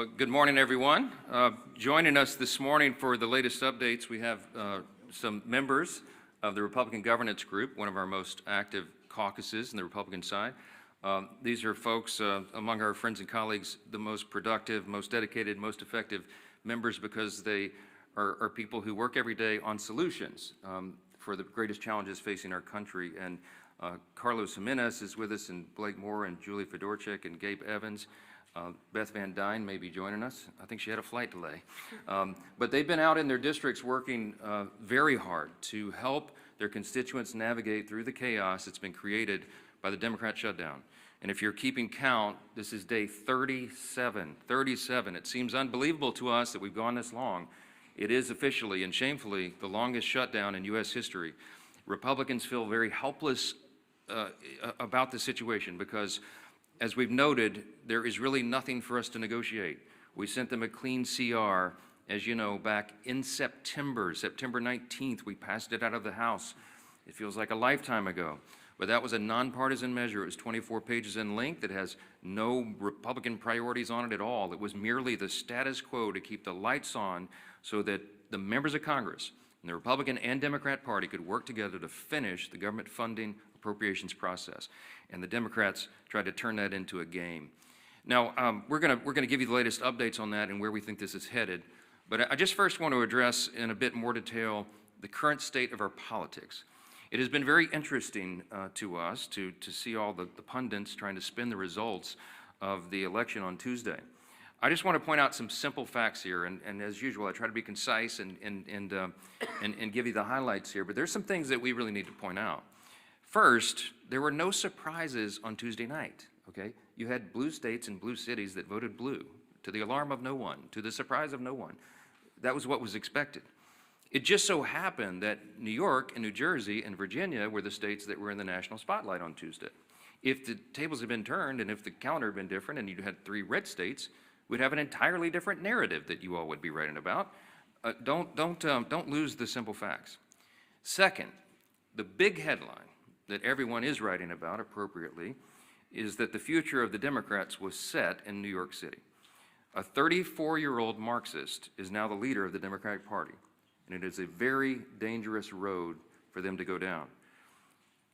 Well, good morning, everyone. Joining us this morning for the latest updates, we have some members of the Republican Governance Group, one of our most active caucuses in the Republican side. These are folks among our friends and colleagues, the most productive, most dedicated, most effective members because they are people who work every day on solutions for the greatest challenges facing our country. And Carlos Jimenez is with us, and Blake Moore, and Julie Fedorchik, and Gabe Evans. Beth Van Dyne may be joining us. I think she had a flight delay. But they've been out in their districts working very hard to help their constituents navigate through the chaos that's been created by the Democrat shutdown. And if you're keeping count, this is day 37. 37. It seems unbelievable to us that we've gone this long. It is officially and shamefully the longest shutdown in U.S. history. Republicans feel very helpless about the situation because, as we've noted, there is really nothing for us to negotiate. We sent them a clean CR, as you know, back in September 19th. We passed it out of the House. It feels like a lifetime ago. But that was a nonpartisan measure. It was 24 pages in length. It has no Republican priorities on it at all. It was merely the status quo to keep the lights on so that the members of Congress and the Republican and Democrat Party could work together to finish the government funding appropriations process. And the Democrats tried to turn that into a game. Now, we're gonna give you the latest updates on that and where we think this is headed. But I just first want to address in a bit more detail the current state of our politics. It has been very interesting to us to see all the pundits trying to spin the results of the election on Tuesday. I just want to point out some simple facts here, and as usual, I try to be concise and give you the highlights here, but there's some things that we really need to point out. First, there were no surprises on Tuesday night, okay? You had blue states and blue cities that voted blue, to the alarm of no one, to the surprise of no one. That was what was expected. It just so happened that New York and New Jersey and Virginia were the states that were in the national spotlight on Tuesday. If the tables had been turned and if the calendar had been different and you had 3 red states, we'd have an entirely different narrative that you all would be writing about. Don't lose the simple facts. Second, the big headline that everyone is writing about appropriately is that the future of the Democrats was set in New York City. A 34-year-old Marxist is now the leader of the Democratic Party, and it is a very dangerous road for them to go down.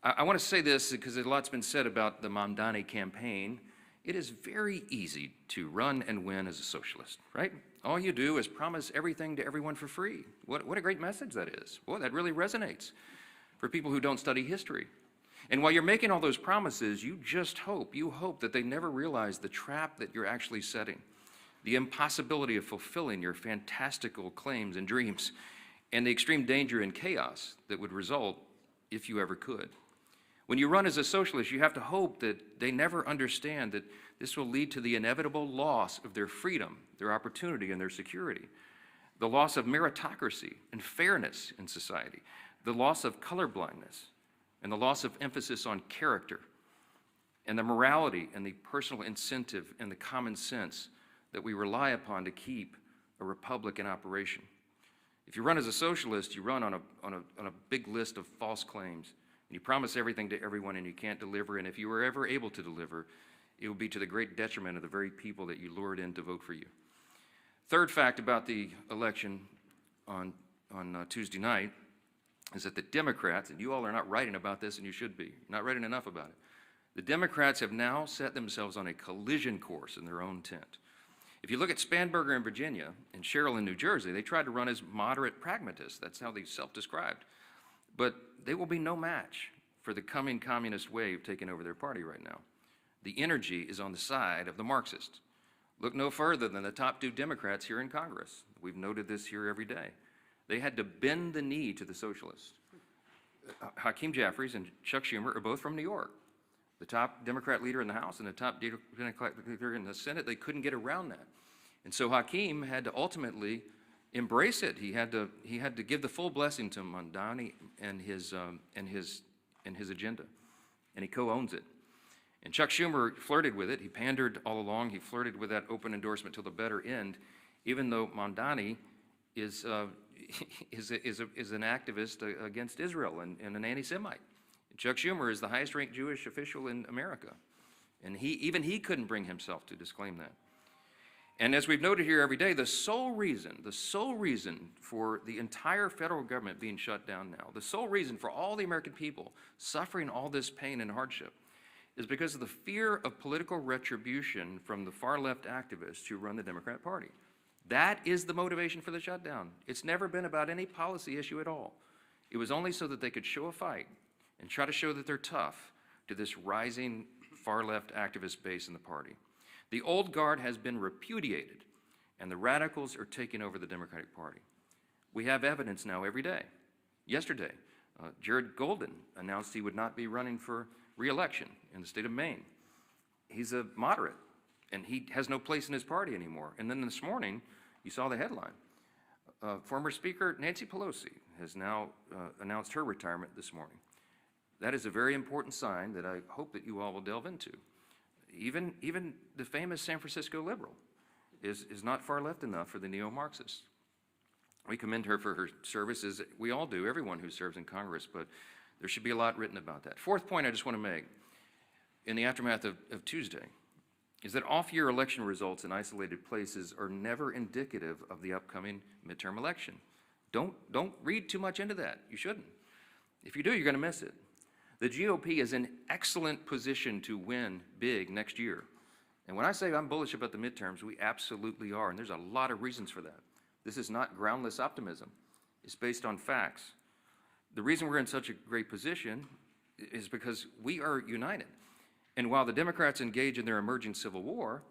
I want to say this because a lot's been said about the Mamdani campaign. It is very easy to run and win as a socialist, right? All you do is promise everything to everyone for free. What a great message that is. Boy, that really resonates for people who don't study history. And while you're making all those promises, you hope that they never realize the trap that you're actually setting, the impossibility of fulfilling your fantastical claims and dreams, and the extreme danger and chaos that would result if you ever could. When you run as a socialist, you have to hope that they never understand that this will lead to the inevitable loss of their freedom, their opportunity, and their security, the loss of meritocracy and fairness in society, the loss of colorblindness, and the loss of emphasis on character, and the morality and the personal incentive and the common sense that we rely upon to keep a republic in operation. If you run as a socialist, you run on a big list of false claims, and you promise everything to everyone and you can't deliver, and if you were ever able to deliver, it will be to the great detriment of the very people that you lured in to vote for you. Third fact about the election on Tuesday night is that the Democrats, and you all are not writing about this, and you should be, you're not writing enough about it. The Democrats have now set themselves on a collision course in their own tent. If you look at Spanberger in Virginia and Sherrill in New Jersey, they tried to run as moderate pragmatists. That's how they self-described. But they will be no match for the coming communist wave taking over their party right now. The energy is on the side of the Marxists. Look no further than the top 2 Democrats here in Congress. We've noted this here every day. They had to bend the knee to the socialists. Hakeem Jeffries and Chuck Schumer are both from New York. The top Democrat leader in the House and the top Democrat leader in the Senate, they couldn't get around that. And so Hakeem had to ultimately embrace it. He had to give the full blessing to Mamdani and his agenda, and he co-owns it. And Chuck Schumer flirted with it. He pandered all along. He flirted with that open endorsement till the bitter end, even though Mamdani is an activist against Israel and an anti-Semite. Chuck Schumer is the highest-ranked Jewish official in America, and even he couldn't bring himself to disclaim that. And as we've noted here every day, the sole reason for the entire federal government being shut down now, the sole reason for all the American people suffering all this pain and hardship is because of the fear of political retribution from the far-left activists who run the Democrat Party. That is the motivation for the shutdown. It's never been about any policy issue at all. It was only so that they could show a fight and try to show that they're tough to this rising far-left activist base in the party. The old guard has been repudiated, and the radicals are taking over the Democratic Party. We have evidence now every day. Yesterday, Jared Golden announced he would not be running for re-election in the state of Maine. He's a moderate, and he has no place in his party anymore. And then this morning, you saw the headline. Former Speaker Nancy Pelosi has now announced her retirement this morning. That is a very important sign that I hope that you all will delve into. Even the famous San Francisco liberal is not far left enough for the neo-Marxists. We commend her for her services. We all do, everyone who serves in Congress, but there should be a lot written about that. Fourth point I just want to make in the aftermath of Tuesday is that off-year election results in isolated places are never indicative of the upcoming midterm election. Don't read too much into that. You shouldn't. If you do, you're going to miss it. The GOP is in excellent position to win big next year. And when I say I'm bullish about the midterms, we absolutely are, and there's a lot of reasons for that. This is not groundless optimism. It's based on facts. The reason we're in such a great position is because we are united. And while the Democrats engage in their emerging civil war,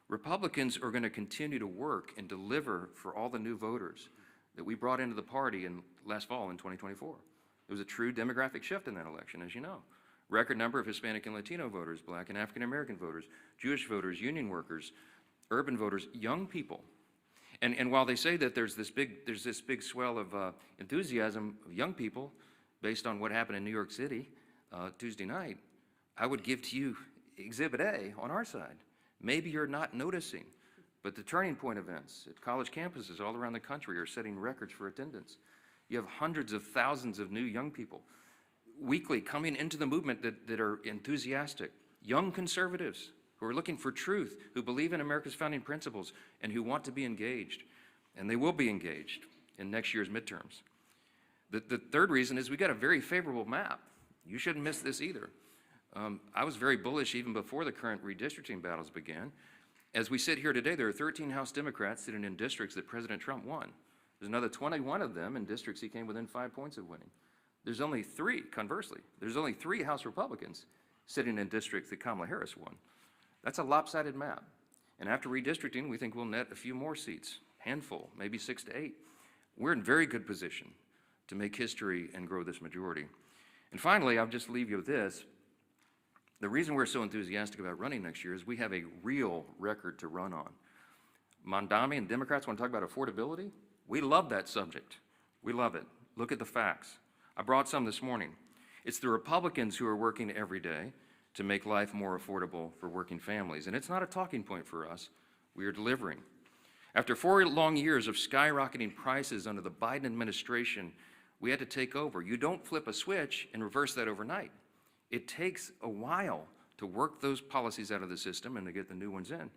Republicans are going to continue to work and deliver for all the new voters that we brought into the party last fall in 2024. There was a true demographic shift in that election, as you know. Record number of Hispanic and Latino voters, Black and African American voters, Jewish voters, union workers, urban voters, young people. And while they say that there's this big swell of enthusiasm of young people based on what happened in New York City Tuesday night, I would give to you Exhibit A on our side. Maybe you're not noticing, but the turning point events at college campuses all around the country are setting records for attendance. You have hundreds of thousands of new young people weekly coming into the movement that are enthusiastic, young conservatives who are looking for truth, who believe in America's founding principles, and who want to be engaged. And they will be engaged in next year's midterms. The third reason is we got a very favorable map. You shouldn't miss this either. I was very bullish even before the current redistricting battles began. As we sit here today, there are 13 House Democrats sitting in districts that President Trump won. There's another 21 of them in districts he came within 5 points of winning. There's only three, conversely, there's only 3 House Republicans sitting in districts that Kamala Harris won. That's a lopsided map. And after redistricting, we think we'll net a few more seats, handful, maybe 6 to 8. We're in very good position to make history and grow this majority. And finally, I'll just leave you with this. The reason we're so enthusiastic about running next year is we have a real record to run on. Mondami and Democrats want to talk about affordability. We love that subject. We love it. Look at the facts. I brought some this morning. It's the Republicans who are working every day to make life more affordable for working families. And it's not a talking point for us. We are delivering. After 4 long years of skyrocketing prices under the Biden administration, we had to take over. You don't flip a switch and reverse that overnight. It takes a while to work those policies out of the system and to get the new ones in.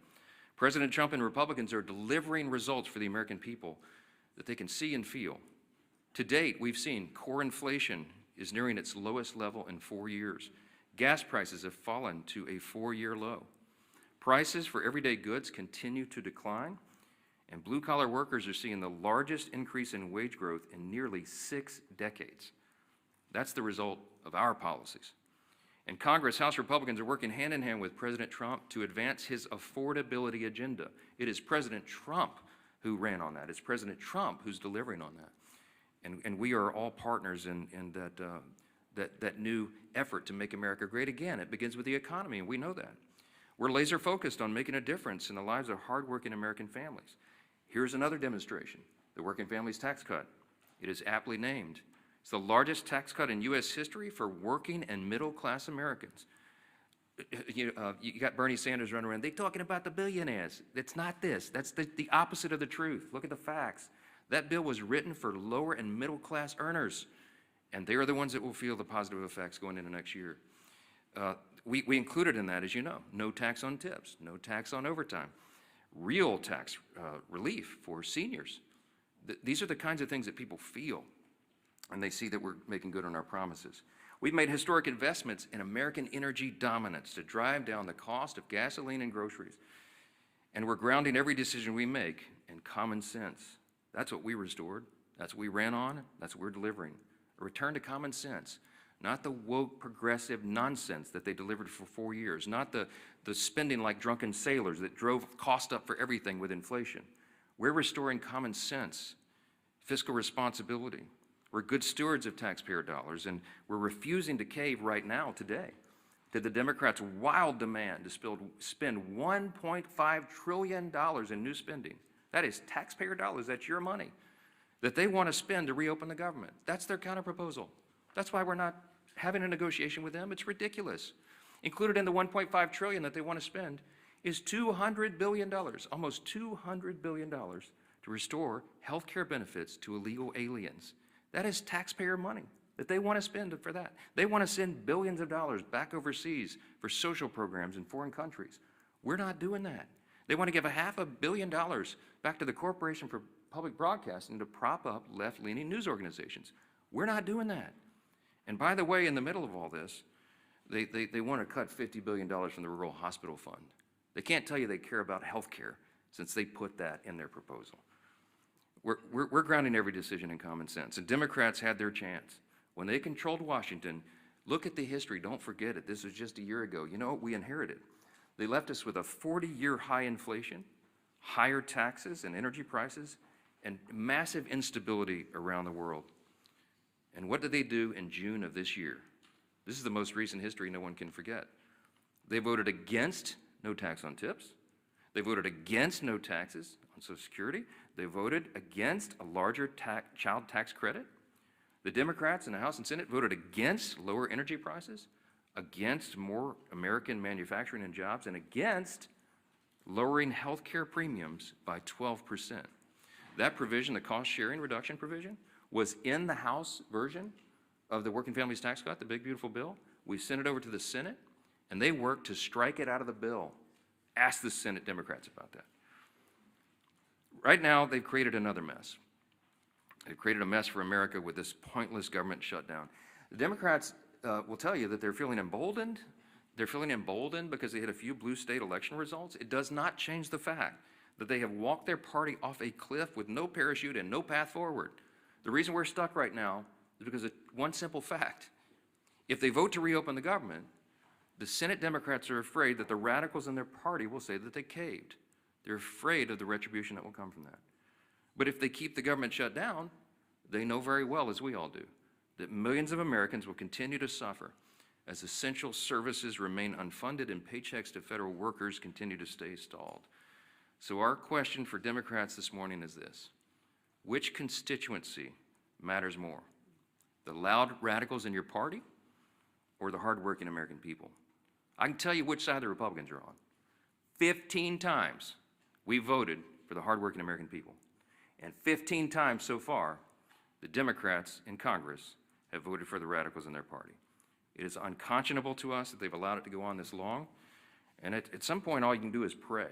President Trump and Republicans are delivering results for the American people that they can see and feel. To date, we've seen core inflation is nearing its lowest level in 4 years. Gas prices have fallen to a 4-year low. Prices for everyday goods continue to decline, and blue-collar workers are seeing the largest increase in wage growth in nearly 6 decades. That's the result of our policies. In Congress, House Republicans are working hand in hand with President Trump to advance his affordability agenda. It is President Trump who ran on that. It's President Trump who's delivering on that. And we are all partners in that new effort to make America great again. It begins with the economy, and we know that. We're laser focused on making a difference in the lives of hardworking American families. Here's another demonstration, the Working Families Tax Cut. It is aptly named. It's the largest tax cut in U.S. history for working and middle-class Americans. You got Bernie Sanders running around, they're talking about the billionaires. It's not this. That's the opposite of the truth. Look at the facts. That bill was written for lower and middle-class earners, and they are the ones that will feel the positive effects going into next year. We included in that, as you know, no tax on tips, no tax on overtime, real tax relief for seniors. These are the kinds of things that people feel, and they see that we're making good on our promises. We've made historic investments in American energy dominance to drive down the cost of gasoline and groceries. And we're grounding every decision we make in common sense. That's what we restored. That's what we ran on. That's what we're delivering. A return to common sense, not the woke progressive nonsense that they delivered for 4 years, not the spending like drunken sailors that drove cost up for everything with inflation. We're restoring common sense, fiscal responsibility. We're good stewards of taxpayer dollars, and we're refusing to cave right now, today, to the Democrats' wild demand to spend $1.5 trillion in new spending. That is taxpayer dollars, that's your money, that they want to spend to reopen the government. That's their counterproposal. That's why we're not having a negotiation with them. It's ridiculous. Included in the $1.5 trillion that they want to spend is $200 billion, almost $200 billion, to restore health care benefits to illegal aliens. That is taxpayer money that they want to spend for that. They want to send billions of dollars back overseas for social programs in foreign countries. We're not doing that. They want to give $500 million back to the Corporation for Public Broadcasting to prop up left-leaning news organizations. We're not doing that. And by the way, in the middle of all this, they want to cut $50 billion from the Rural Hospital Fund. They can't tell you they care about health care since they put that in their proposal. We're grounding every decision in common sense, and Democrats had their chance. When they controlled Washington, look at the history, don't forget it. This was just a year ago. You know what we inherited? They left us with a 40-year high inflation, higher taxes and energy prices, and massive instability around the world. And what did they do in June of this year? This is the most recent history no one can forget. They voted against no tax on tips. They voted against no taxes on Social Security. They voted against a larger child tax credit. The Democrats in the House and Senate voted against lower energy prices, against more American manufacturing and jobs, and against lowering health care premiums by 12%. That provision, the cost sharing reduction provision, was in the House version of the Working Families Tax Cut, the big beautiful bill. We sent it over to the Senate, and they worked to strike it out of the bill. Ask the Senate Democrats about that. Right now, they've created another mess. They've created a mess for America with this pointless government shutdown. The Democrats will tell you that they're feeling emboldened. They're feeling emboldened because they had a few blue state election results. It does not change the fact that they have walked their party off a cliff with no parachute and no path forward. The reason we're stuck right now is because of one simple fact. If they vote to reopen the government, the Senate Democrats are afraid that the radicals in their party will say that they caved. They're afraid of the retribution that will come from that. But if they keep the government shut down, they know very well, as we all do, that millions of Americans will continue to suffer as essential services remain unfunded and paychecks to federal workers continue to stay stalled. So our question for Democrats this morning is this: which constituency matters more? The loud radicals in your party or the hardworking American people? I can tell you which side the Republicans are on. 15 times we voted for the hardworking American people. And 15 times so far, the Democrats in Congress have voted for the radicals in their party. It is unconscionable to us that they've allowed it to go on this long. And at some point, all you can do is pray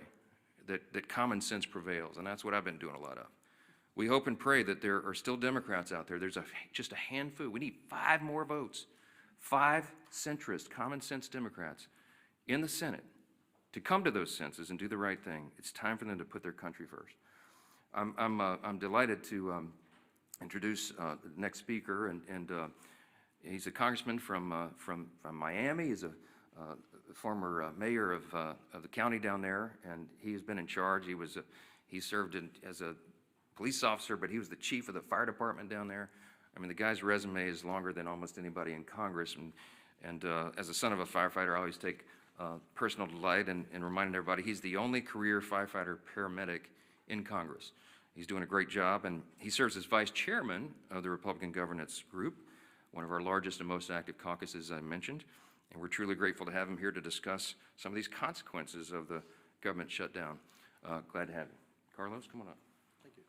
that common sense prevails. And that's what I've been doing a lot of. We hope and pray that there are still Democrats out there. There's just a handful. We need 5 more votes. 5 centrist, common sense Democrats in the Senate to come to those senses and do the right thing. It's time for them to put their country first. I'm delighted to introduce the next speaker, and he's a congressman from Miami. He's a former mayor of the county down there, and he has been in charge. He served as a police officer, but he was the chief of the fire department down there. I mean, the guy's resume is longer than almost anybody in Congress, and as a son of a firefighter, I always take personal delight in reminding everybody he's the only career firefighter paramedic in Congress. He's doing a great job, and he serves as vice chairman of the Republican Governance Group, one of our largest and most active caucuses I mentioned, and we're truly grateful to have him here to discuss some of these consequences of the government shutdown. Glad to have you. Carlos, come on up. Thank you.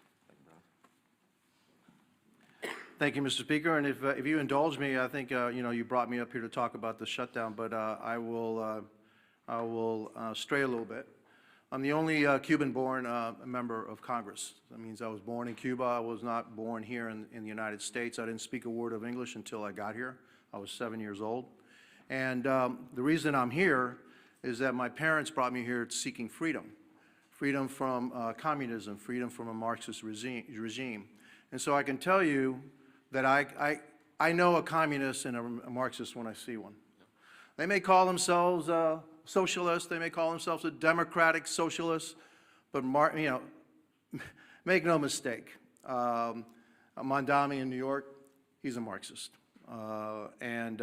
Thank you, Mr. Speaker, and if you indulge me, I think you brought me up here to talk about the shutdown, but I will stray a little bit. I'm the only Cuban-born member of Congress. That means I was born in Cuba. I was not born here in the United States. I didn't speak a word of English until I got here. I was 7 years old. And the reason I'm here is that my parents brought me here seeking freedom. Freedom from communism, freedom from a Marxist regime. And so I can tell you that I know a communist and a Marxist when I see one. They may call themselves socialists, they may call themselves a democratic socialist, but make no mistake, Mondami in New York, he's a Marxist. And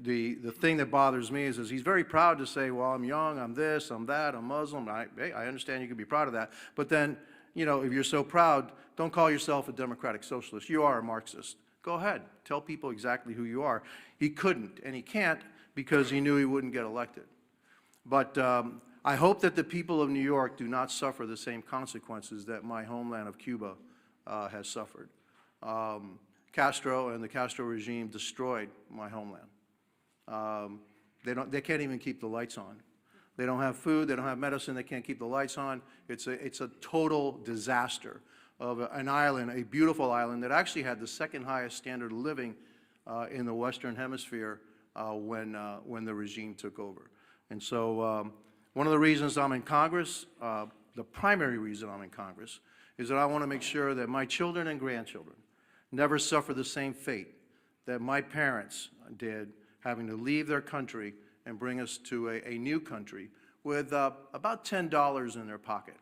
the thing that bothers me is he's very proud to say, well, I'm young, I'm this, I'm that, I'm Muslim. Hey, I understand you can be proud of that. But then, if you're so proud, don't call yourself a democratic socialist. You are a Marxist. Go ahead. Tell people exactly who you are. He couldn't, and he can't because he knew he wouldn't get elected. But I hope that the people of New York do not suffer the same consequences that my homeland of Cuba has suffered. Castro and the Castro regime destroyed my homeland. They can't even keep the lights on. They don't have food, they don't have medicine, they can't keep the lights on. It's a total disaster of an island, a beautiful island that actually had the second highest standard of living in the Western Hemisphere when the regime took over. And so one of the reasons I'm in Congress, the primary reason I'm in Congress, is that I want to make sure that my children and grandchildren never suffer the same fate that my parents did, having to leave their country and bring us to a new country with about $10 in their pocket.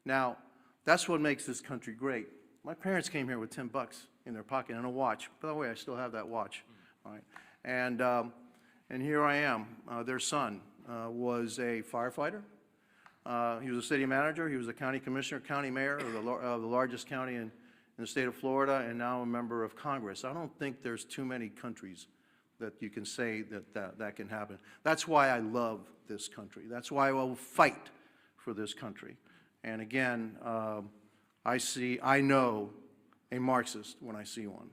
Now, that's what makes this country great. My parents came here with $10 in their pocket and a watch. By the way, I still have that watch. All right. And here I am. Their son was a firefighter. He was a city manager. He was a county commissioner, county mayor of the largest county in the state of Florida, and now a member of Congress. I don't think there's too many countries that you can say that can happen. That's why I love this country. That's why I will fight for this country. And again, I know a Marxist when I see one.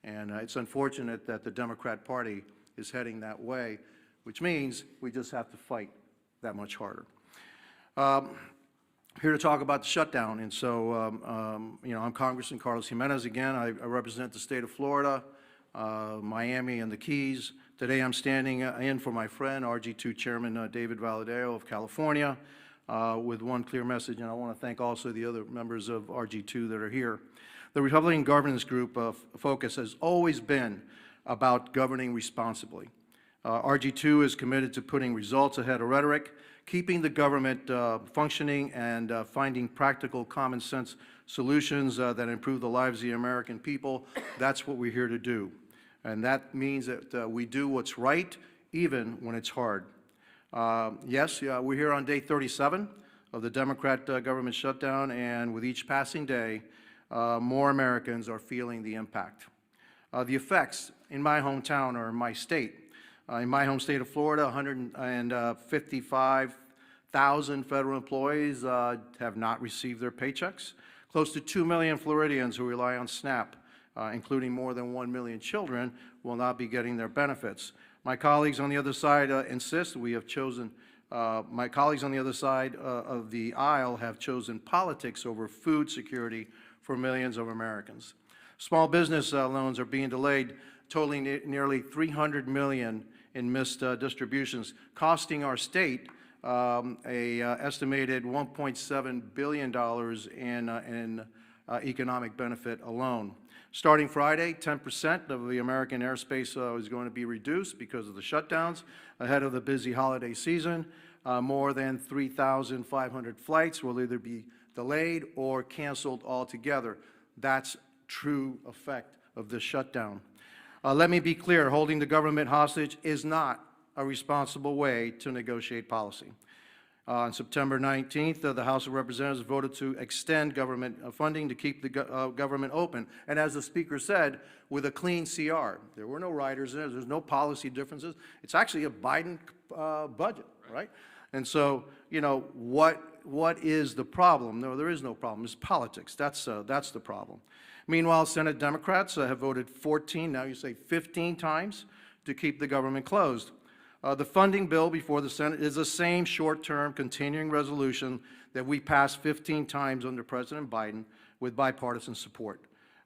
And it's unfortunate that the Democrat Party is heading that way, which means we just have to fight that much harder. Here to talk about the shutdown. And so, I'm Congressman Carlos Jimenez again. I represent the state of Florida, Miami, and the Keys. Today I'm standing in for my friend, RG2 Chairman David Valadeo of California, with one clear message, and I want to thank also the other members of RG2 that are here. The Republican Governance Group focus has always been about governing responsibly. RG2 is committed to putting results ahead of rhetoric, keeping the government functioning, and finding practical, common sense solutions that improve the lives of the American people. That's what we're here to do. And that means that we do what's right, even when it's hard. Yes, we're here on day 37 of the Democrat government shutdown, and with each passing day, more Americans are feeling the impact. The effects in my hometown or in my state. In my home state of Florida, 155,000 federal employees have not received their paychecks. Close to 2 million Floridians who rely on SNAP, including more than 1 million children, will not be getting their benefits. My colleagues on the other side insist we have chosen, my colleagues on the other side of the aisle have chosen politics over food security for millions of Americans. Small business loans are being delayed, totaling nearly $300 million in missed distributions, costing our state an estimated $1.7 billion in economic benefit alone. Starting Friday, 10% of the American airspace is going to be reduced because of the shutdowns ahead of the busy holiday season. More than 3,500 flights will either be delayed or canceled altogether. That's true effect of this shutdown. Let me be clear, holding the government hostage is not a responsible way to negotiate policy. On September 19th, the House of Representatives voted to extend government funding to keep the government open. And as the Speaker said, with a clean CR. There were no riders in it. There's no policy differences. It's actually a Biden budget, right? And so, what is the problem? No, there is no problem. It's politics. That's the problem. Meanwhile, Senate Democrats have voted 14, now you say 15 times, to keep the government closed. The funding bill before the Senate is the same short-term continuing resolution that we passed 15 times under President Biden with bipartisan support.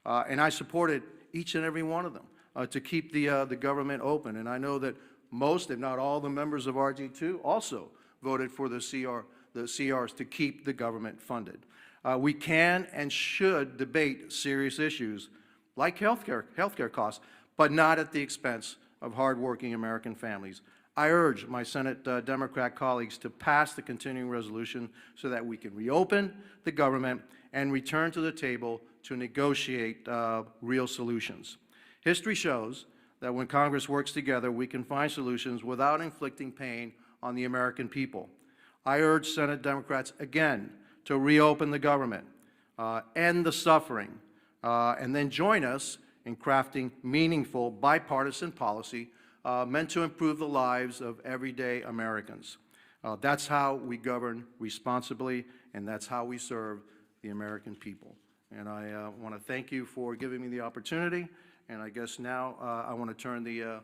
And I supported each and every one of them to keep the government open. And I know that most, if not all, the members of RG2 also voted for the CRs to keep the government funded. We can and should debate serious issues like healthcare costs, but not at the expense of hardworking American families. I urge my Senate Democrat colleagues to pass the continuing resolution so that we can reopen the government and return to the table to negotiate real solutions. History shows that when Congress works together, we can find solutions without inflicting pain on the American people. I urge Senate Democrats again to reopen the government, end the suffering, and then join us in crafting meaningful bipartisan policy meant to improve the lives of everyday Americans. That's how we govern responsibly, and that's how we serve the American people. And I want to thank you for giving me the opportunity, and I guess now I want to turn the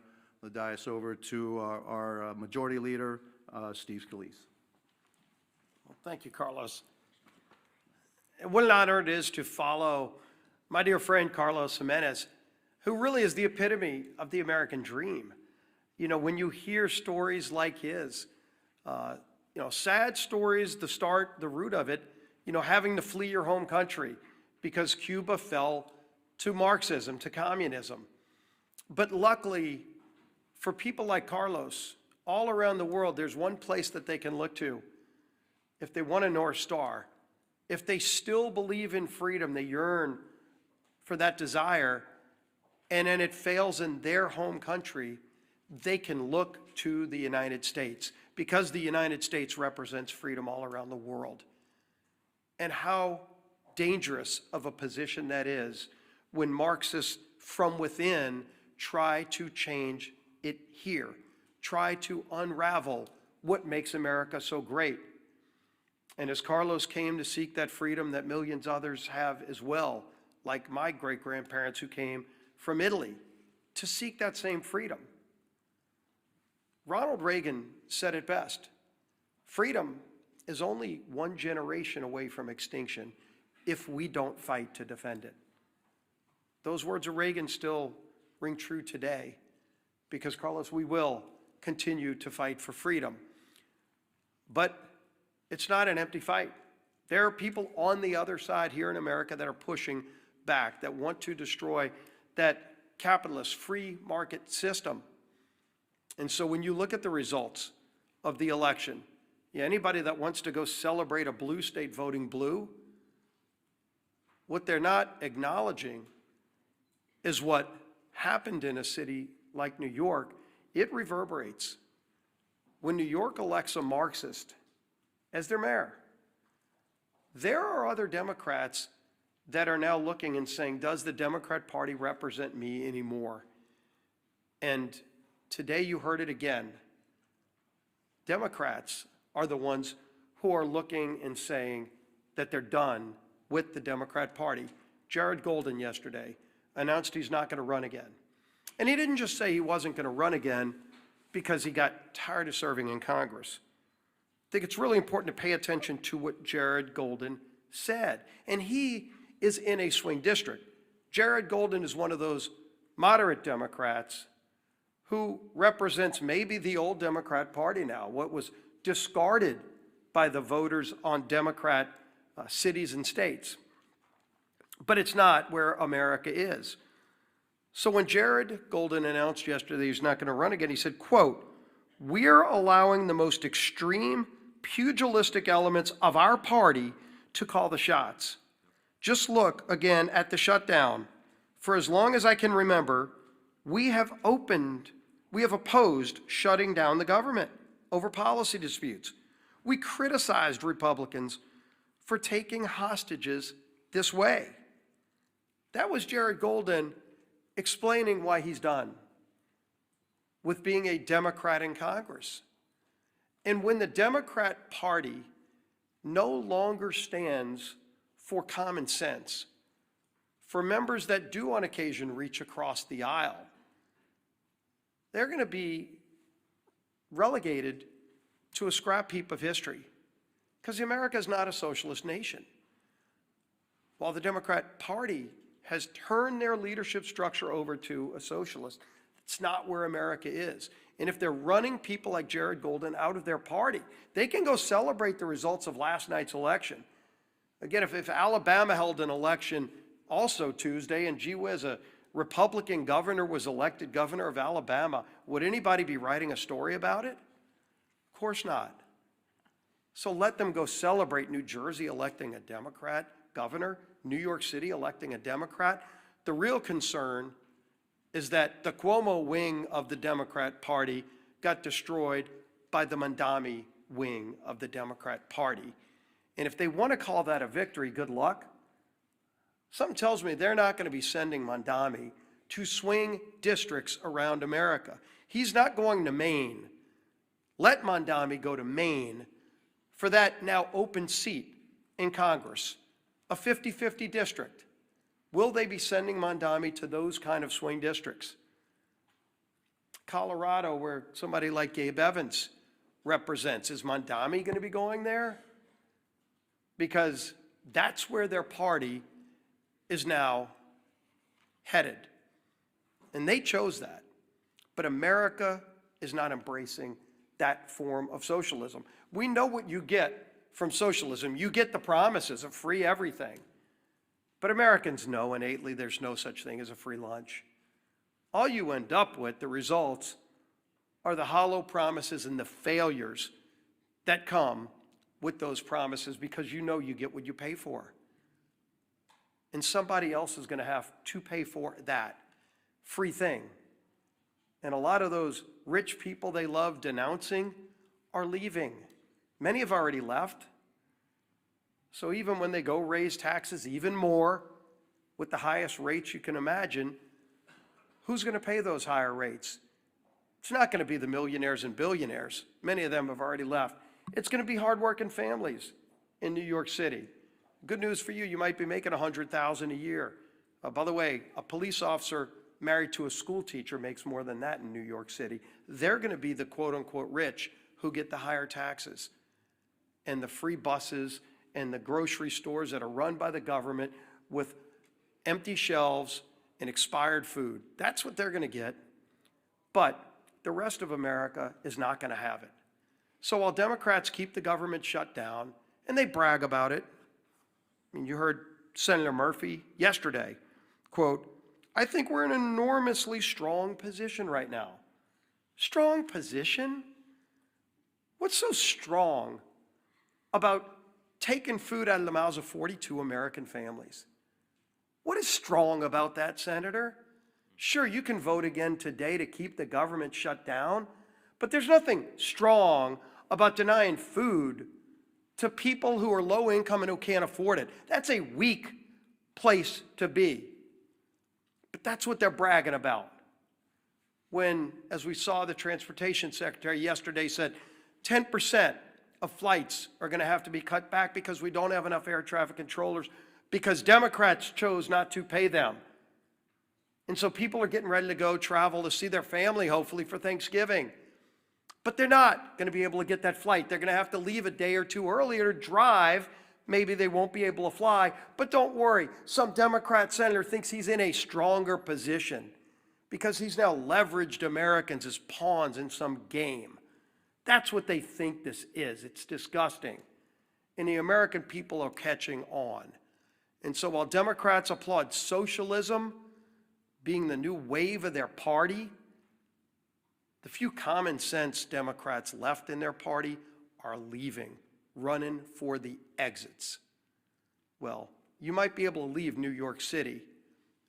dais over to our Majority Leader, Steve Scalise. Well, thank you, Carlos. And what an honor it is to follow my dear friend Carlos Jimenez, who really is the epitome of the American dream. You know, when you hear stories like his, sad stories, the root of it, having to flee your home country because Cuba fell to Marxism, to communism. But luckily, for people like Carlos, all around the world, there's one place that they can look to if they want a North Star. If they still believe in freedom, they yearn for that desire, and then it fails in their home country, they can look to the United States, because the United States represents freedom all around the world. And how dangerous of a position that is when Marxists from within try to change it here, try to unravel what makes America so great. And as Carlos came to seek that freedom that millions others have as well, like my great-grandparents who came from Italy to seek that same freedom. Ronald Reagan said it best: freedom is only one generation away from extinction if we don't fight to defend it. Those words of Reagan still ring true today because, Carlos, we will continue to fight for freedom. But it's not an empty fight. There are people on the other side here in America that are pushing back, that want to destroy that capitalist free market system. And so when you look at the results of the election, anybody that wants to go celebrate a blue state voting blue, what they're not acknowledging is what happened in a city like New York. It reverberates. When New York elects a Marxist as their mayor, there are other Democrats that are now looking and saying, does the Democrat Party represent me anymore? And today you heard it again. Democrats are the ones who are looking and saying that they're done with the Democrat Party. Jared Golden yesterday announced he's not going to run again. And he didn't just say he wasn't going to run again because he got tired of serving in Congress. I think it's really important to pay attention to what Jared Golden said. And he is in a swing district. Jared Golden is one of those moderate Democrats who represents maybe the old Democrat Party now, what was discarded by the voters on Democrat cities and states. But it's not where America is. So when Jared Golden announced yesterday he's not going to run again, he said, quote, "We're allowing the most extreme pugilistic elements of our party to call the shots. Just look again at the shutdown. For as long as I can remember, we have opposed shutting down the government over policy disputes. We criticized Republicans for taking hostages this way." That was Jared Golden explaining why he's done with being a Democrat in Congress. And when the Democrat Party no longer stands for common sense, for members that do on occasion reach across the aisle, they're going to be relegated to a scrap heap of history, because America is not a socialist nation. While the Democrat Party has turned their leadership structure over to a socialist, it's not where America is. And if they're running people like Jared Golden out of their party, they can go celebrate the results of last night's election. Again, if Alabama held an election also Tuesday, and gee whiz, a Republican governor was elected governor of Alabama, would anybody be writing a story about it? Of course not. So let them go celebrate New Jersey electing a Democrat governor, New York City electing a Democrat. The real concern is that the Cuomo wing of the Democrat Party got destroyed by the Mondami wing of the Democrat Party. And if they want to call that a victory, good luck. Something tells me they're not going to be sending Mondami to swing districts around America. He's not going to Maine. Let Mondami go to Maine for that now open seat in Congress, a 50-50 district. Will they be sending Mondami to those kind of swing districts? Colorado, where somebody like Gabe Evans represents, is Mondami going to be going there? Because that's where their party is now headed. And they chose that. But America is not embracing that form of socialism. We know what you get from socialism. You get the promises of free everything. But Americans know innately there's no such thing as a free lunch. All you end up with, the results, are the hollow promises and the failures that come with those promises, because you know you get what you pay for. And somebody else is going to have to pay for that free thing. And a lot of those rich people they love denouncing are leaving. Many have already left. So even when they go raise taxes even more, with the highest rates you can imagine, who's going to pay those higher rates? It's not going to be the millionaires and billionaires. Many of them have already left. It's going to be hardworking families in New York City. Good news for you, you might be making $100,000 a year. By the way, a police officer married to a school teacher makes more than that in New York City. They're going to be the quote-unquote rich who get the higher taxes and the free buses and the grocery stores that are run by the government with empty shelves and expired food. That's what they're going to get. But the rest of America is not going to have it. So while Democrats keep the government shut down, and they brag about it, I mean, you heard Senator Murphy yesterday, quote, "I think we're in an enormously strong position right now." Strong position? What's so strong about taking food out of the mouths of 42 American families? What is strong about that, Senator? Sure, you can vote again today to keep the government shut down, but there's nothing strong about denying food to people who are low income and who can't afford it. That's a weak place to be. But that's what they're bragging about. When, as we saw, the transportation secretary yesterday said 10% of flights are going to have to be cut back because we don't have enough air traffic controllers, because Democrats chose not to pay them. And so people are getting ready to go travel to see their family, hopefully, for Thanksgiving. But they're not going to be able to get that flight. They're going to have to leave a day or two earlier to drive. Maybe they won't be able to fly. But don't worry, some Democrat senator thinks he's in a stronger position because he's now leveraged Americans as pawns in some game. That's what they think this is. It's disgusting. And the American people are catching on. And so while Democrats applaud socialism being the new wave of their party, the few common sense Democrats left in their party are leaving, running for the exits. Well, you might be able to leave New York City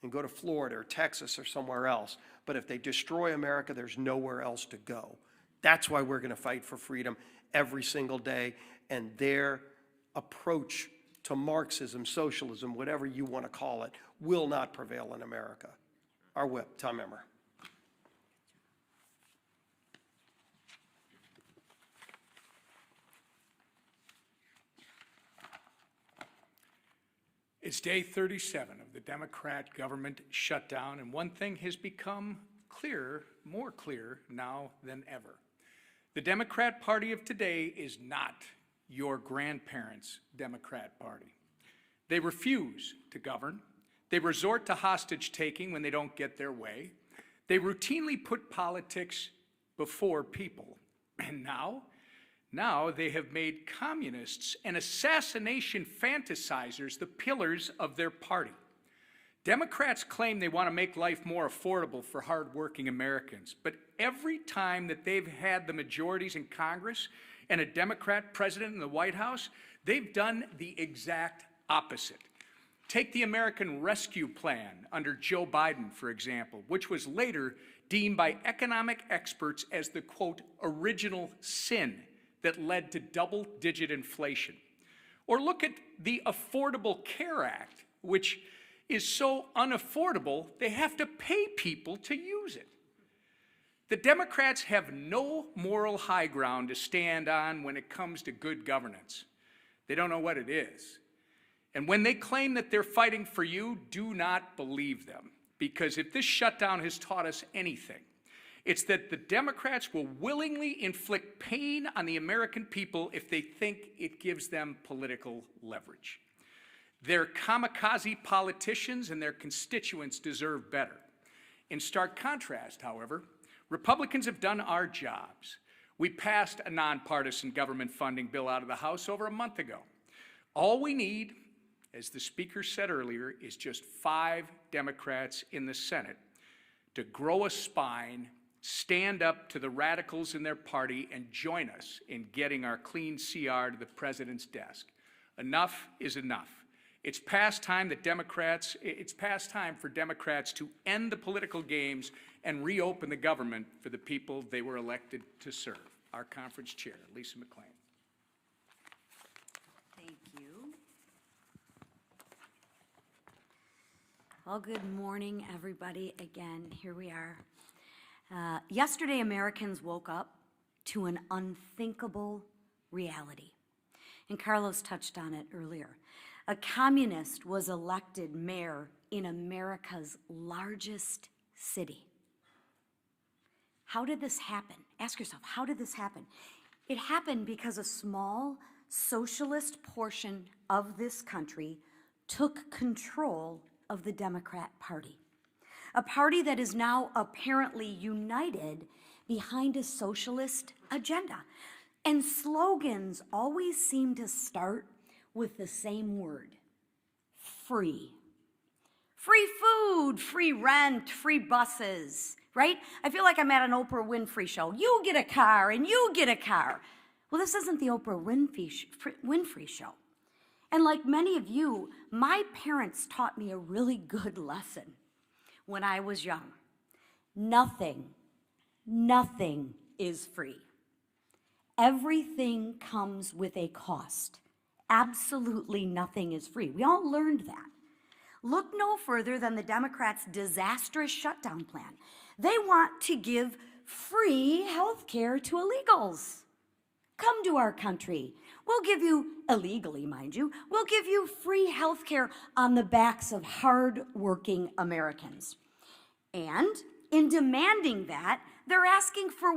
and go to Florida or Texas or somewhere else, but if they destroy America, there's nowhere else to go. That's why we're going to fight for freedom every single day, and their approach to Marxism, socialism, whatever you want to call it, will not prevail in America. Our whip, Tom Emmer. It's day 37 of the Democrat government shutdown, and one thing has become clearer, more clear now than ever. The Democrat Party of today is not your grandparents' Democrat Party. They refuse to govern. They resort to hostage-taking when they don't get their way. They routinely put politics before people. And now they have made communists and assassination fantasizers the pillars of their party. Democrats claim they want to make life more affordable for hardworking Americans, but every time that they've had the majorities in Congress and a Democrat president in the White House, they've done the exact opposite. Take the American Rescue Plan under Joe Biden, for example, which was later deemed by economic experts as the, quote, original sin that led to double-digit inflation. Or look at the Affordable Care Act, which is so unaffordable, they have to pay people to use it. The Democrats have no moral high ground to stand on when it comes to good governance. They don't know what it is. And when they claim that they're fighting for you, do not believe them. Because if this shutdown has taught us anything, it's that the Democrats will willingly inflict pain on the American people if they think it gives them political leverage. Their kamikaze politicians and their constituents deserve better. In stark contrast, however, Republicans have done our jobs. We passed a nonpartisan government funding bill out of the House over a month ago. All we need, as the Speaker said earlier, is just 5 Democrats in the Senate to grow a spine, stand up to the radicals in their party, and join us in getting our clean CR to the president's desk. Enough is enough. It's past time for Democrats to end the political games and reopen the government for the people they were elected to serve. Our conference chair, Lisa McClain. Thank you. Well, good morning, everybody. Again, here we are. Yesterday, Americans woke up to an unthinkable reality. And Carlos touched on it earlier. A communist was elected mayor in America's largest city. How did this happen? Ask yourself, how did this happen? It happened because a small socialist portion of this country took control of the Democrat Party. A party that is now apparently united behind a socialist agenda. And slogans always seem to start with the same word: free. Free food, free rent, free buses, right? I feel like I'm at an Oprah Winfrey show. You get a car and you get a car. Well, this isn't the Oprah Winfrey show. And like many of you, my parents taught me a really good lesson when I was young. Nothing is free. Everything comes with a cost. Absolutely nothing is free. We all learned that. Look no further than the Democrats' disastrous shutdown plan. They want to give free health care to illegals. Come to our country. We'll give you, illegally mind you, we'll give you free health care on the backs of hard-working Americans. And in demanding that, they're asking for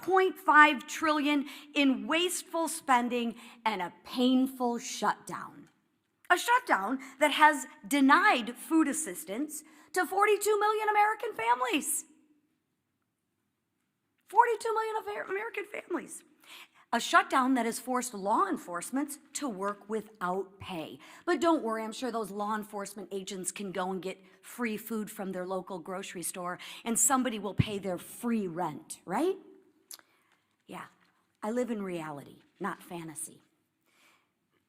$1.5 trillion in wasteful spending and a painful shutdown. A shutdown that has denied food assistance to 42 million American families. 42 million American families. A shutdown that has forced law enforcement to work without pay. But don't worry, I'm sure those law enforcement agents can go and get free food from their local grocery store, and somebody will pay their free rent, right? Yeah, I live in reality, not fantasy.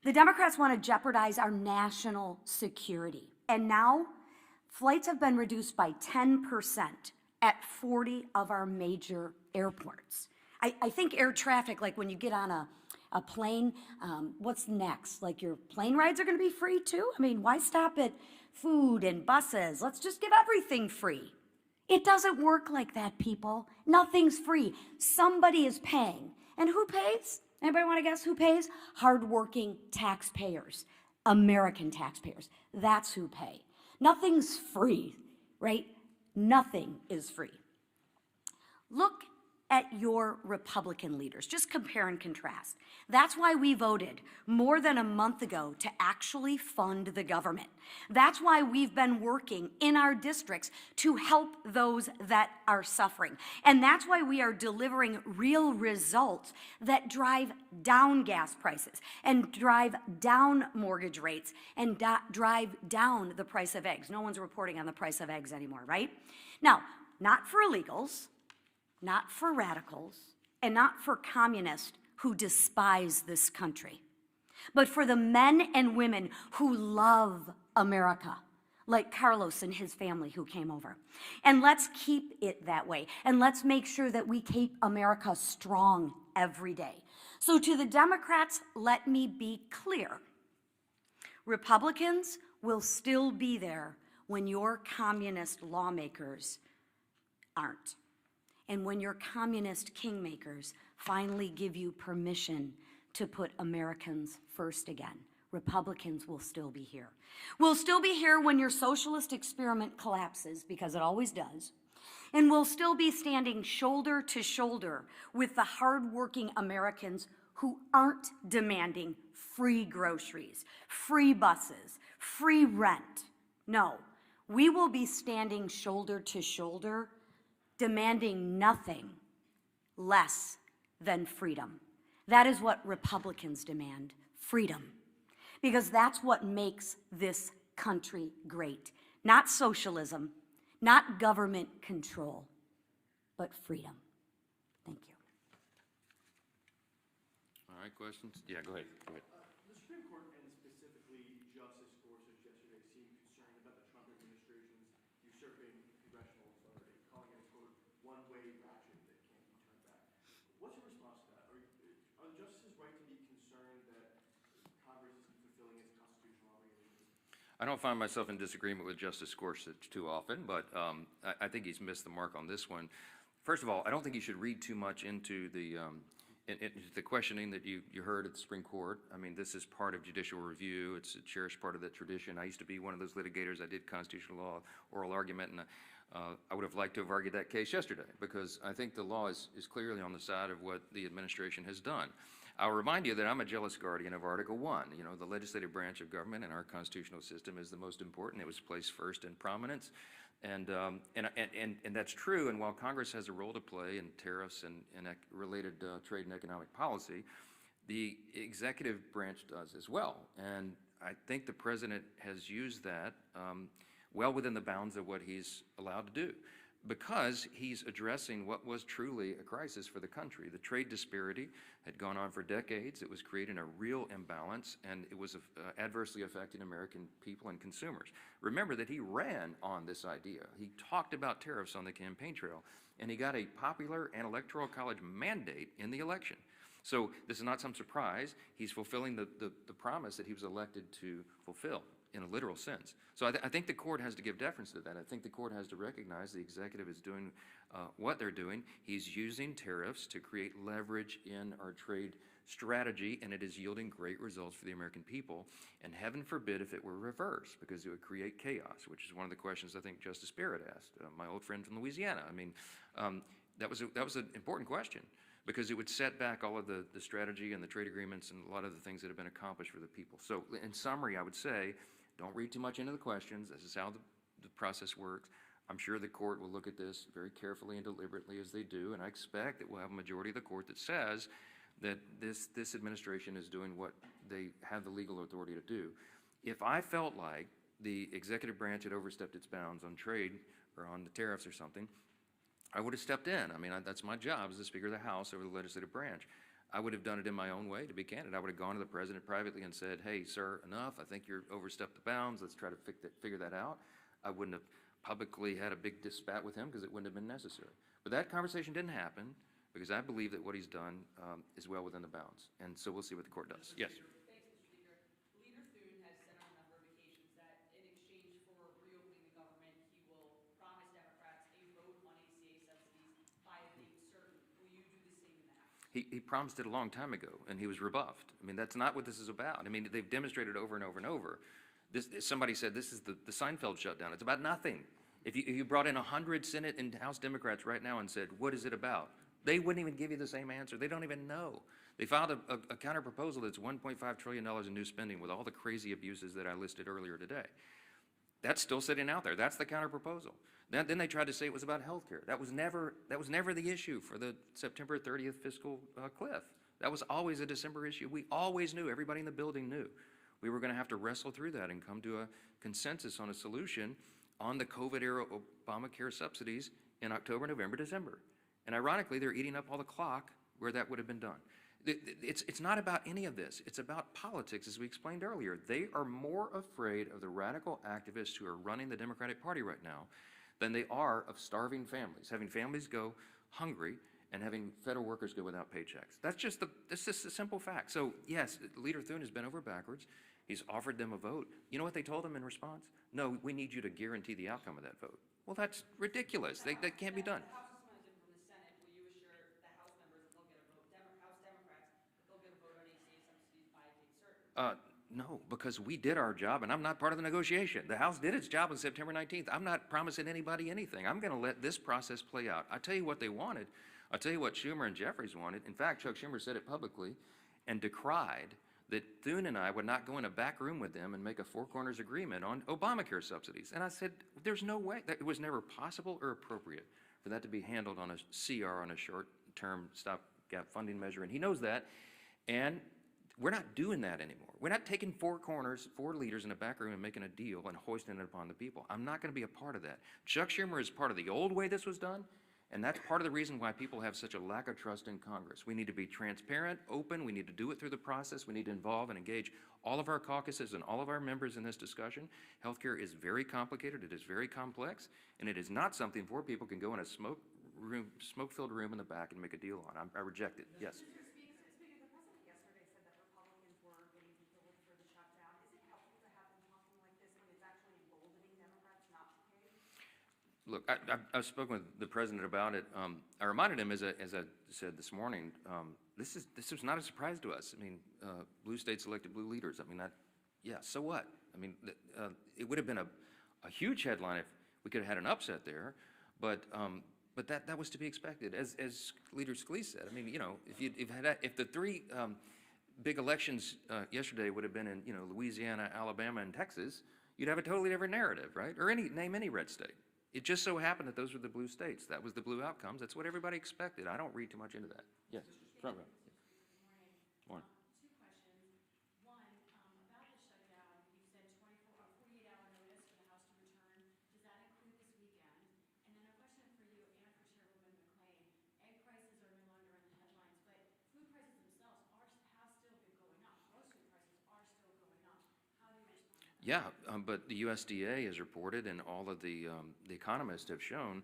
The Democrats want to jeopardize our national security. And now, flights have been reduced by 10% at 40 of our major airports. I think air traffic, like when you get on a plane, what's next? Like your plane rides are going to be free too? I mean, why stop at food and buses? Let's just give everything free. It doesn't work like that, people. Nothing's free. Somebody is paying. And who pays? Anybody want to guess who pays? Hardworking taxpayers, American taxpayers. That's who pay. Nothing's free, right? Nothing is free. Look at your Republican leaders. Just compare and contrast. That's why we voted more than a month ago to actually fund the government. That's why we've been working in our districts to help those that are suffering. And that's why we are delivering real results that drive down gas prices and drive down mortgage rates and drive down the price of eggs. No one's reporting on the price of eggs anymore, right? Now, not for illegals, not for radicals, and not for communists who despise this country, but for the men and women who love America, like Carlos and his family who came over. And let's keep it that way, and let's make sure that we keep America strong every day. So to the Democrats, let me be clear. Republicans will still be there when your communist lawmakers aren't. And when your communist kingmakers finally give you permission to put Americans first again, Republicans will still be here. We'll still be here when your socialist experiment collapses, because it always does. And we'll still be standing shoulder to shoulder with the hardworking Americans who aren't demanding free groceries, free buses, free rent. No, we will be standing shoulder to shoulder, demanding nothing less than freedom. That is what Republicans demand, freedom. Because that's what makes this country great. Not socialism, not government control, but freedom. Thank you. All right, questions? Yeah, go ahead. Go ahead. The Supreme Court, and specifically Justice Gorsuch yesterday, seemed concerned about the Trump administration's usurping congressional authority, calling it a, quote, one-way ratchet that can't be turned back. What's your response to that? Are the justices right to be concerned that Congress isn't fulfilling its constitutional obligations? I don't find myself in disagreement with Justice Gorsuch too often, but I think he's missed the mark on this one. First of all, I don't think you should read too much into the questioning that you heard at the Supreme Court. I mean, this is part of judicial review. It's a cherished part of that tradition. I used to be one of those litigators. I did constitutional law, oral argument, and I would have liked to have argued that case yesterday, because I think the law is clearly on the side of what the administration has done. I'll remind you that I'm a jealous guardian of Article 1. You know, the legislative branch of government in our constitutional system is the most important. It was placed first in prominence. And that's true. And while Congress has a role to play in tariffs and related trade and economic policy, the executive branch does as well. And I think the president has used that well within the bounds of what he's allowed to do, because he's addressing what was truly a crisis for the country. The trade disparity had gone on for decades. It was creating a real imbalance, and it was adversely affecting American people and consumers. Remember that he ran on this idea. He talked about tariffs on the campaign trail, and he got a popular and electoral college mandate in the election. So this is not some surprise. He's fulfilling the promise that he was elected to fulfill in a literal sense. So I think the court has to give deference to that. I think the court has to recognize the executive is doing what they're doing. He's using tariffs to create leverage in our trade strategy, and it is yielding great results for the American people. And heaven forbid if it were reversed, because it would create chaos, which is one of the questions I think Justice Barrett asked, my old friend from Louisiana. I mean, that was an important question, because it would set back all of the strategy and the trade agreements and a lot of the things that have been accomplished for the people. So in summary, I would say, don't read too much into the questions. This is how the process works. I'm sure the court will look at this very carefully and deliberately, as they do, and I expect that we'll have a majority of the court that says that this administration is doing what they have the legal authority to do. If I felt like the executive branch had overstepped its bounds on trade or on the tariffs or something, I would have stepped in. I mean, that's my job as the Speaker of the House over the legislative branch. I would have done it in my own way, to be candid. I would have gone to the president privately and said, hey, sir, enough. I think you're overstepped the bounds. Let's try to figure that out. I wouldn't have publicly had a big spat with him, because it wouldn't have been necessary. But that conversation didn't happen, because I believe that what he's done is well within the bounds. And so we'll see what the court does. Yes. Thanks, Mr. Speaker. Leader Thune has said on a number of occasions that in exchange for reopening the government, he will promise Democrats a vote on ACA subsidies by a date certain. Will you do the same in the House? He promised it a long time ago, and he was rebuffed. I mean, that's not what this is about. I mean, they've demonstrated over and over and over. Somebody said this is the Seinfeld shutdown. It's about nothing. If you brought in 100 Senate and House Democrats right now and said, what is it about? They wouldn't even give you the same answer. They don't even know. They filed a counter proposal that's $1.5 trillion in new spending with all the crazy abuses that I listed earlier today. That's still sitting out there. That's the counter proposal. Then they tried to say it was about health care. That was never the issue for the September 30th fiscal cliff. That was always a December issue. We always knew, everybody in the building knew, we were going to have to wrestle through that and come to a consensus on a solution on the COVID-era Obamacare subsidies in October, November, December. And ironically, they're eating up all the clock where that would have been done. It's not about any of this. It's about politics, as we explained earlier. They are more afraid of the radical activists who are running the Democratic Party right now than they are of starving families, having families go hungry and having federal workers go without paychecks. That's just a simple fact. So yes, Leader Thune has been over backwards. He's offered them a vote. You know what they told him in response? No, we need you to guarantee the outcome of that vote. Well, that's ridiculous. That can't be done. The House is funded from the Senate. Will you assure the House members that they'll get a vote, House Democrats, that they'll get a vote on ACA subsidies by a date certain? No, because we did our job, and I'm not part of the negotiation. The House did its job on September 19th. I'm not promising anybody anything. I'm going to let this process play out. I'll tell you what they wanted. I'll tell you what Schumer and Jeffries wanted. In fact, Chuck Schumer said it publicly and decried that Thune and I would not go in a back room with them and make a four corners agreement on Obamacare subsidies. And I said, there's no way. It was never possible or appropriate for that to be handled on a CR, on a short-term stopgap funding measure. And he knows that. And we're not doing that anymore. We're not taking four corners, four leaders in a back room and making a deal and hoisting it upon the people. I'm not going to be a part of that. Chuck Schumer is part of the old way this was done, and that's part of the reason why people have such a lack of trust in Congress. We need to be transparent, open. We need to do it through the process. We need to involve and engage all of our caucuses and all of our members in this discussion. Healthcare is very complicated. It is very complex, and it is not something four people can go in a smoke-filled room in the back and make a deal on. I reject it. Yes. Speaker, the president yesterday said that Republicans were getting killed for the shutdown. Is it helpful to have them talking like this when it's actually emboldening Democrats not to pay? Look, I've spoken with the president about it. I reminded him, as I said this morning, this was not a surprise to us. I mean, blue states elected blue leaders. I mean, yeah, so what? I mean, it would have been a huge headline if we could have had an upset there, but that was to be expected. As Leader Scalise said, I mean, you know, if the three big elections yesterday would have been in, you know, Louisiana, Alabama, and Texas, you'd have a totally different narrative, right? Or name any red state. It just so happened that those were the blue states. That was the blue outcomes. That's what everybody expected. I don't read too much into that. Yes, front row. Morning. Two questions. One, about the shutdown, you said 48-hour notice for the House to return. Does that include this weekend? And then a question for you and for Chairwoman McClain. Egg prices are no longer in the headlines, but food prices themselves have still been going up. Grocery prices are still going up. How do you respond to that? Yeah, but the USDA has reported, and all of the economists have shown,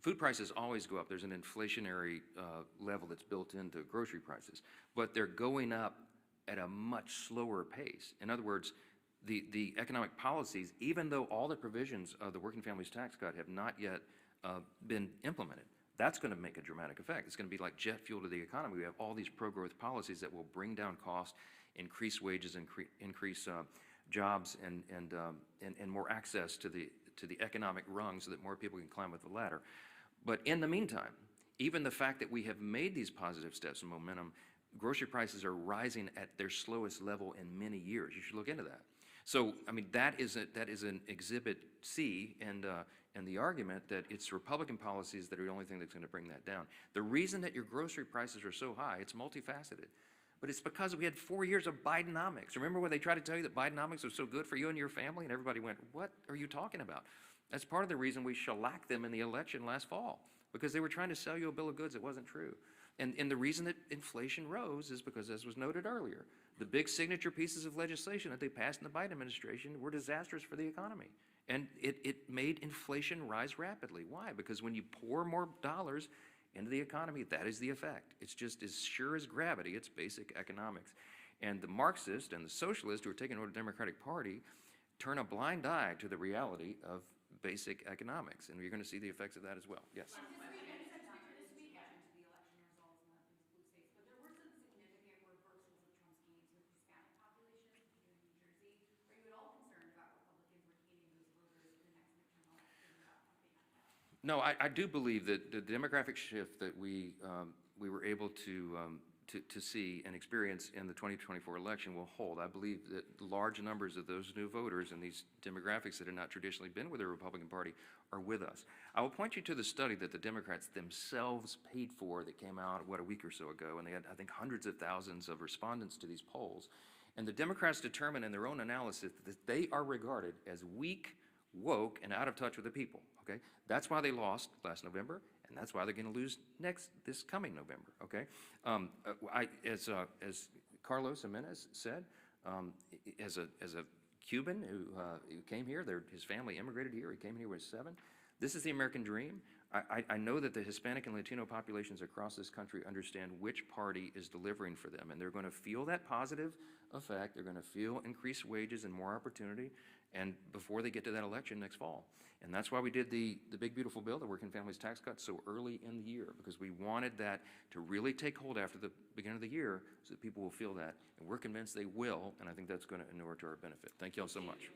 food prices always go up. There's an inflationary level that's built into grocery prices, but they're going up at a much slower pace. In other words, the economic policies, even though all the provisions of the Working Families Tax Cut have not yet been implemented, that's going to make a dramatic effect. It's going to be like jet fuel to the economy. We have all these pro-growth policies that will bring down costs, increase wages, increase jobs, and more access to the economic rung so that more people can climb up the ladder. But in the meantime, even the fact that we have made these positive steps and momentum, grocery prices are rising at their slowest level in many years. You should look into that. So, I mean, that is an exhibit C, and the argument that it's Republican policies that are the only thing that's going to bring that down. The reason that your grocery prices are so high, it's multifaceted. But it's because we had 4 years of Bidenomics. Remember when they tried to tell you that Bidenomics was so good for you and your family, and everybody went, what are you talking about? That's part of the reason we shellacked them in the election last fall, because they were trying to sell you a bill of goods that wasn't true. And the reason that inflation rose is because, as was noted earlier, the big signature pieces of legislation that they passed in the Biden administration were disastrous for the economy. And it made inflation rise rapidly. Why? Because when you pour more dollars into the economy, that is the effect. It's just as sure as gravity. It's basic economics. And the Marxists and the socialists who are taking over the Democratic Party turn a blind eye to the reality of basic economics. And you're going to see the effects of that as well. Yes? This weekend, to the election results in the blue states, but there were some significant reversals of Trump's gains with Hispanic populations, particularly in New Jersey. Are you at all concerned about Republicans retaining those voters in the next midterm election without Trump being out? No, I do believe that the demographic shift that we were able to see and experience in the 2024 election will hold. I believe that large numbers of those new voters and these demographics that have not traditionally been with the Republican Party are with us. I will point you to the study that the Democrats themselves paid for that came out, a week or so ago, and they had, I think, hundreds of thousands of respondents to these polls. And the Democrats determined in their own analysis that they are regarded as weak, woke, and out of touch with the people, okay? That's why they lost last November, and that's why they're going to lose this coming November, okay? As Carlos Jimenez said, as a Cuban who came here, his family immigrated here, he came here when he was 7. This is the American dream. I know that the Hispanic and Latino populations across this country understand which party is delivering for them, and they're going to feel that positive effect. They're going to feel increased wages and more opportunity, and before they get to that election next fall. And that's why we did the big beautiful bill, the Working Families Tax Cut, so early in the year, because we wanted that to really take hold after the beginning of the year so that people will feel that. And we're convinced they will, and I think that's going to inure to our benefit. Thank you all so much.